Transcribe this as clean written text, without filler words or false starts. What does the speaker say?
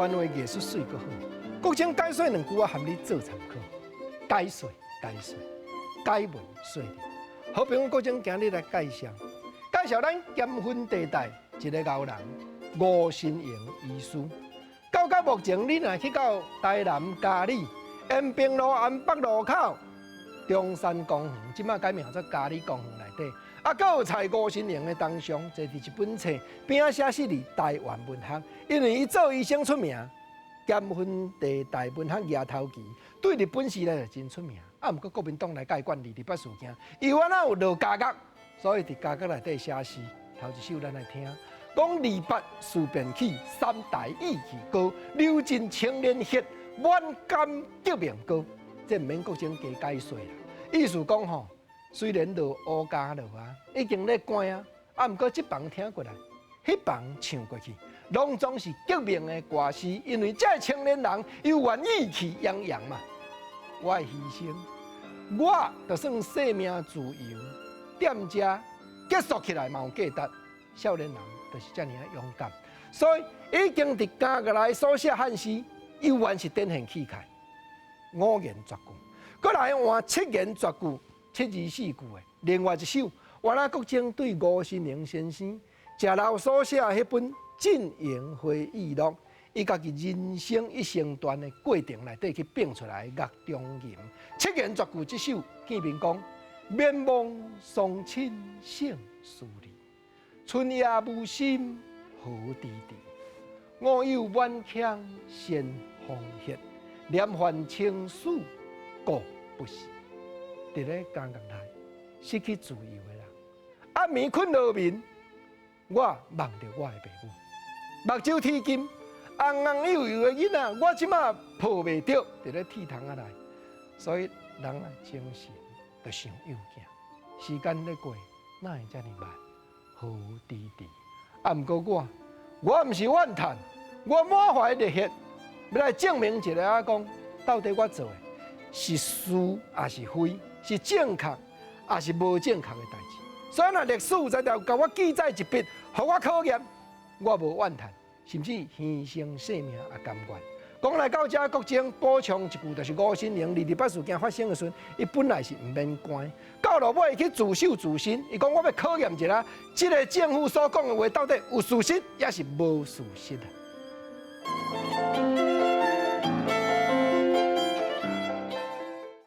段话艺术水阁好。国情解说2句啊，含你做参考。解说，解文说理。好朋友国情今日来介绍咱咸丰地带一个牛人吴新营医师。到目前，你若去到台南嘉里、延平路、安北路口、中山公园，即马改名做嘉里公园内底，阁有蔡吴新营的铜像，坐伫一本册边仔写是台湾文学，因为伊做医生出名。咸丰地带文学牙头期，对日本时代就真出名。毋过国民党来介管28事件，伊原来有落家角，所以伫家角内底写诗。头一首咱来听，讲28事变起，三大义气高，流尽青年血，万甘革命高。这毋免国情加解说啦，意思讲吼，虽然落乌家落啊，已经咧关啊，毋过这房听过来，迄房唱过去。拢总是革命的歌诗，因为这青年人又愿意气洋洋嘛。我的牺牲，我就算性命自由，踮遮结束起来嘛有价值。少年人就是这样勇敢，所以已经伫家个来所写汉诗，依然是展现气概。5言绝句，过来换7言绝句，7字4句的。另外一首，原来国情对吴新营先生食老所写迄本。进营回忆录，伊家己人生一生段的过程内底去编出来乐中吟。7言绝句，这首见面讲：绵望松青胜疏离，春夜无心何滴滴。我有满腔先风血，念还情史过不时。伫咧监狱内失去自由的人，暗暝困落眠，我梦着我的爸母。目睭天金，红红幼幼的囡仔，我即马抱袂着，伫咧铁窗仔内。所以人啊，精神就想幼囝，时间咧过，哪会遮尔慢？好滴滴。毋过我毋是怨叹，我满怀热血，要来证明一下讲，到底我做的是是还是非，是正确还是无正确的代志。所以若历史有才条甲我记载一笔，互我考验。我无怨叹，甚至牺牲性命也甘愿。讲来到这，国情补充一句，就是吴新营28事件发生的时阵，伊本来是毋免关，到落尾去自首自新。伊讲我要考验一下，这个政府所讲的话到底有事实，也是无事实啊？